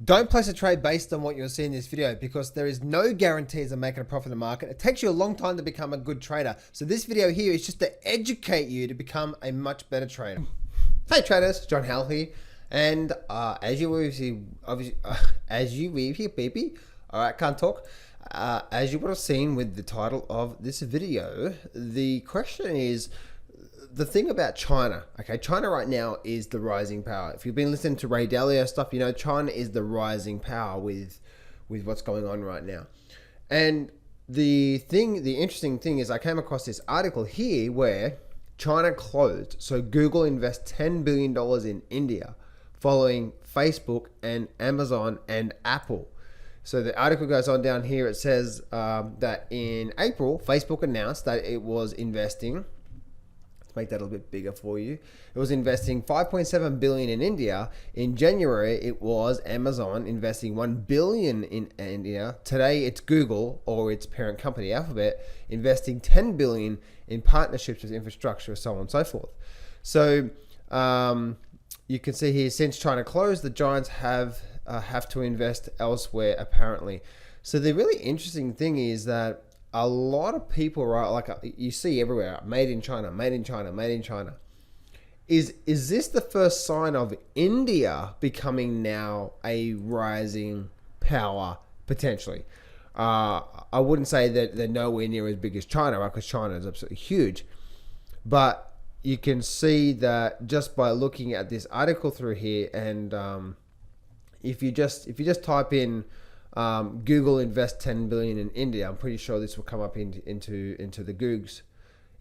Don't place a trade based on what you're seeing in this video because there is no guarantees of making a profit in the market. It takes you a long time to become a good trader. So this video here is just to educate you to become a much better trader. Hey traders, John Howell here. And as you will see, obviously, as you will here, baby. All right, can't talk. As you would have seen with the title of this video, the question is, the thing about China, okay, China right now is the rising power. If you've been listening to Ray Dalio stuff, you know China is the rising power with what's going on right now. And the interesting thing is I came across this article here where China closed. So Google invests $10 billion in India following Facebook and Amazon and Apple. So the article goes on down here. It says that in April, Facebook announced that it was investing, make that a little bit bigger for you. It was investing $5.7 billion in India. In January, it was Amazon investing $1 billion in India. Today, it's Google or its parent company, Alphabet, investing $10 billion in partnerships with infrastructure, so on and so forth. So you can see here, since China closed, the giants have to invest elsewhere, apparently. So the really interesting thing is that a lot of people, right, like you see everywhere, made in China, made in China, made in China. Is this the first sign of India becoming now a rising power, potentially? I wouldn't say that they're nowhere near as big as China, right, because China is absolutely huge. But you can see that just by looking at this article through here, and if you just type in Google invests 10 billion in India, I'm pretty sure this will come up into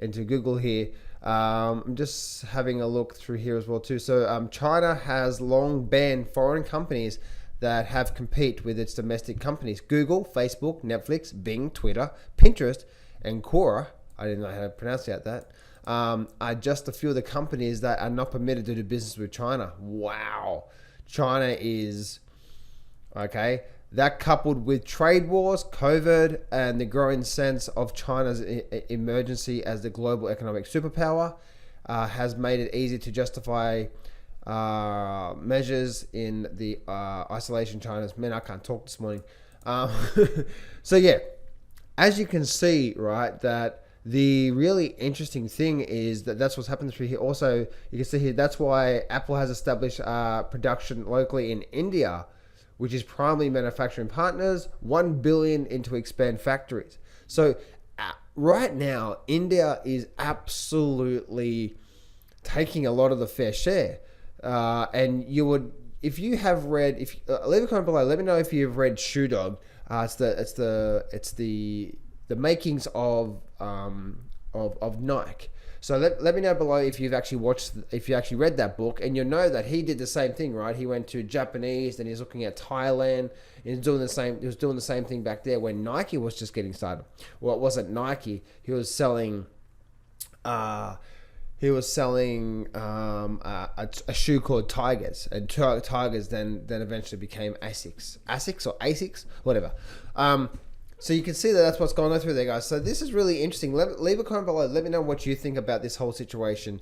Google here. I'm just having a look through here as well too. So China has long banned foreign companies that have compete with its domestic companies. Google, Facebook, Netflix, Bing, Twitter, Pinterest, and Quora, I didn't know how to pronounce that, are just a few of the companies that are not permitted to do business with China. Wow. China is, okay, that coupled with trade wars, COVID, and the growing sense of China's emergency as the global economic superpower has made it easy to justify measures in the isolation China's. Man, I can't talk this morning. So yeah, as you can see, right, that the really interesting thing is that that's what's happened through here. Also, you can see here, that's why Apple has established production locally in India, which is primarily manufacturing partners, $1 billion into expand factories. So right now, India is absolutely taking a lot of the fair share. And you would, if you have read, leave a comment below. Let me know if you've read Shoe Dog. It's the makings of Nike. So let me know below if you've actually read that book, and you'll know that he did the same thing, right? He went to Japanese, then he's looking at Thailand. He was doing the same thing back there when Nike was just getting started. Well, it wasn't Nike. He was selling a shoe called Tigers, and Tigers then eventually became Asics, whatever. So you can see that that's what's going on through there, guys. So this is really interesting. Leave a comment below. Let me know what you think about this whole situation.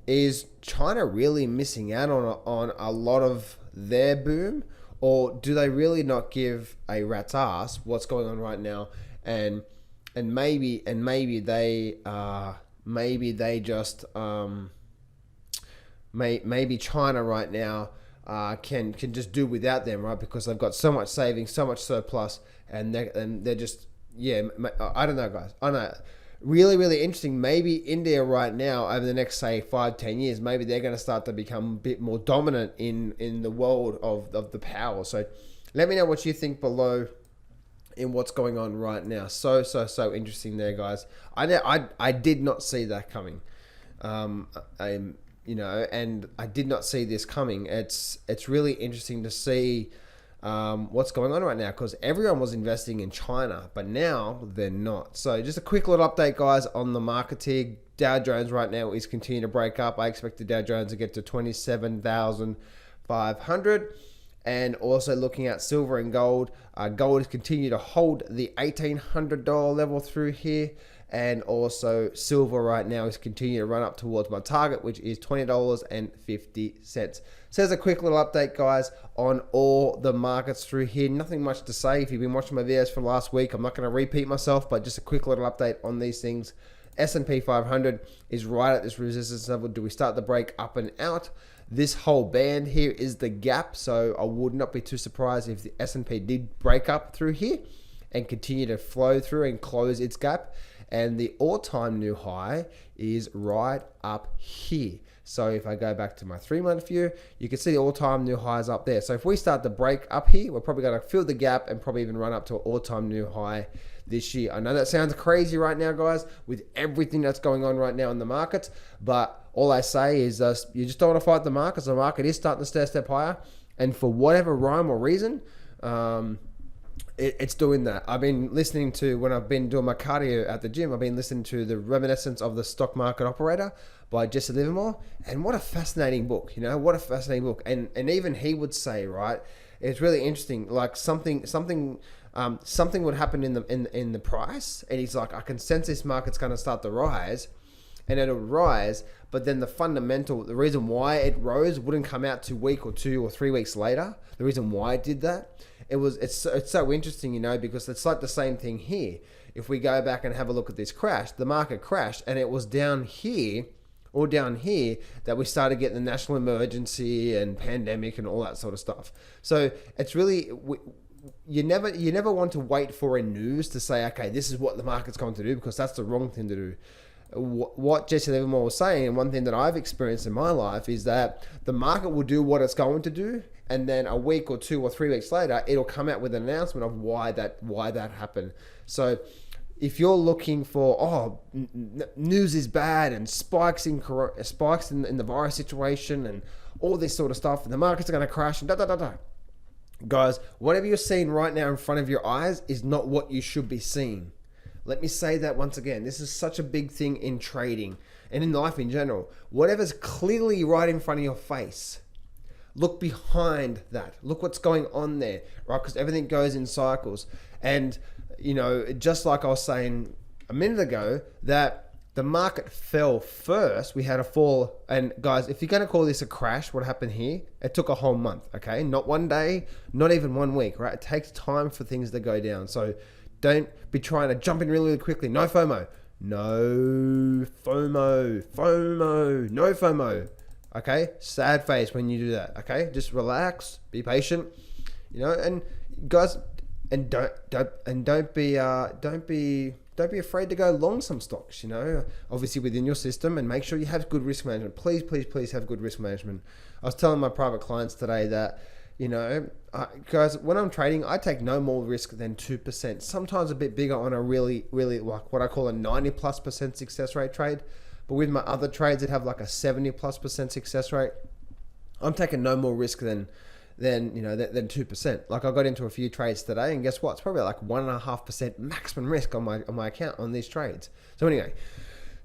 Is China really missing out on a lot of their boom, or do they really not give a rat's ass what's going on right now? And maybe they just maybe China right now can just do without them, right? Because they've got so much savings, so much surplus, and they're just, yeah, I don't know, guys. I know. Really, really interesting. Maybe India right now, over the next, say, 5-10 years, maybe they're going to start to become a bit more dominant in the world of the power. So let me know what you think below in what's going on right now. So interesting there, guys. I did not see that coming. And I did not see this coming. It's really interesting to see what's going on right now, because everyone was investing in China, but now they're not. So just a quick little update, guys, on the market here. Dow Jones right now is continuing to break up. I expect the Dow Jones to get to 27,500. And also looking at silver and gold. Gold has continued to hold the $1,800 level through here. And also silver right now is continuing to run up towards my target, which is $20.50. So there's a quick little update, guys, on all the markets through here. Nothing much to say. If you've been watching my videos for last week, I'm not going to repeat myself, but just a quick little update on these things. S&P 500 is right at this resistance level. Do we start the break up and out? This whole band here is the gap, so I would not be too surprised if the S&P did break up through here and continue to flow through and close its gap. And the all-time new high is right up here. So if I go back to my 3-month view, you can see the all-time new highs up there. So if we start to break up here, we're probably going to fill the gap and probably even run up to an all-time new high this year. I know that sounds crazy right now, guys, with everything that's going on right now in the markets, but all I say is you just don't want to fight the markets. The market is starting to stay a step higher, and for whatever rhyme or reason, it's doing that. I've been listening to, when I've been doing my cardio at the gym, I've been listening to The Reminiscence of the Stock Market Operator by Jesse Livermore, and what a fascinating book, what a fascinating book. And even he would say, right, it's really interesting, like something would happen in the price, and he's like, I can sense this market's going to start to rise, and it'll rise, but then the reason why it rose wouldn't come out 2 weeks or 2 or 3 weeks later. The reason why it did that, it's so interesting, because it's like the same thing here. If we go back and have a look at this crash, the market crashed, and it was down here that we started getting the national emergency and pandemic and all that sort of stuff. So it's really, you never want to wait for a news to say, okay, this is what the market's going to do, because that's the wrong thing to do. What Jesse Livermore was saying, and one thing that I've experienced in my life, is that the market will do what it's going to do, and then a week or 2 or 3 weeks later, it'll come out with an announcement of why that happened. So if you're looking for, news is bad and spikes in the virus situation and all this sort of stuff, and the markets are going to crash and guys, whatever you're seeing right now in front of your eyes is not what you should be seeing. Let me say that once again. This is such a big thing in trading and in life in general. Whatever's clearly right in front of your face, look behind that. Look what's going on there, right? Because everything goes in cycles. And, just like I was saying a minute ago, that the market fell first. We had a fall. And guys, if you're going to call this a crash, what happened here? It took a whole month, okay? Not one day, not even 1 week, right? It takes time for things to go down. So don't be trying to jump in really, really quickly. No FOMO. No FOMO. No FOMO. Okay? Sad face when you do that. Okay? Just relax. Be patient. And guys, and don't be afraid to go long some stocks, obviously within your system, and make sure you have good risk management. Please have good risk management. I was telling my private clients today that, guys, when I'm trading, I take no more risk than 2%, sometimes a bit bigger on a really, really, like what I call a 90+% success rate trade. But with my other trades that have like a 70+% success rate, I'm taking no more risk than 2%. Like I got into a few trades today, and guess what? It's probably like 1.5% maximum risk on my account on these trades. So anyway,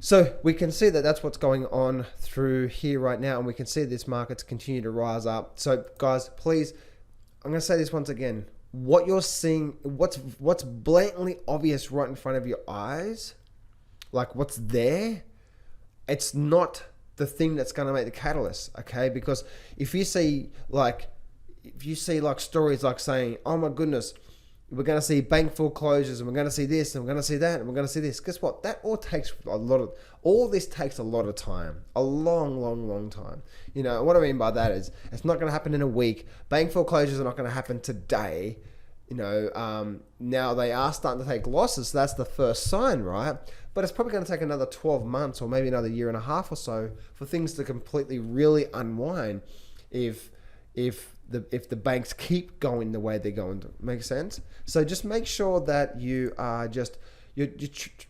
so we can see that that's what's going on through here right now, and we can see this market's continue to rise up. So guys, please, I'm going to say this once again. What you're seeing, what's blatantly obvious right in front of your eyes, like what's there, it's not the thing that's going to make the catalyst, okay? Because if you see like stories like saying, oh my goodness, we're going to see bank foreclosures, and we're going to see this, and we're going to see that, and we're going to see this. Guess what? That all takes all this takes a lot of time, a long time. What I mean by that is it's not going to happen in a week. Bank foreclosures are not going to happen today. Now they are starting to take losses. So that's the first sign, right? But it's probably going to take another 12 months or maybe another 1.5 years or so for things to completely really unwind if the banks keep going the way they're going to. Make sense? So just make sure that you are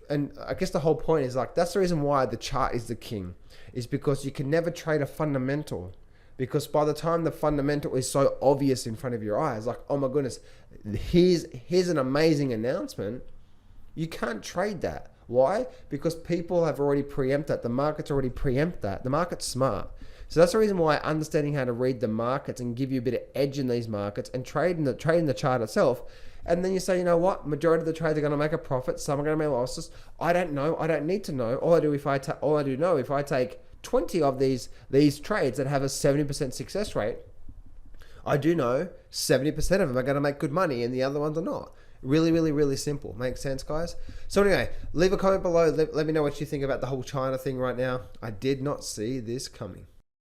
and I guess the whole point is like, that's the reason why the chart is the king, is because you can never trade a fundamental, because by the time the fundamental is so obvious in front of your eyes, like, oh my goodness, here's an amazing announcement, you can't trade that. Why? Because people have already preempted that. The market's already preempted that. The market's smart. So that's the reason why understanding how to read the markets and give you a bit of edge in these markets and trade in the chart itself. And then you say, you know what? Majority of the trades are going to make a profit. Some are going to make losses. I don't know. I don't need to know. All I do if I take 20 of these trades that have a 70% success rate, I do know 70% of them are going to make good money and the other ones are not. Really, really, really simple. Makes sense, guys? So anyway, leave a comment below. Let me know what you think about the whole China thing right now. I did not see this coming.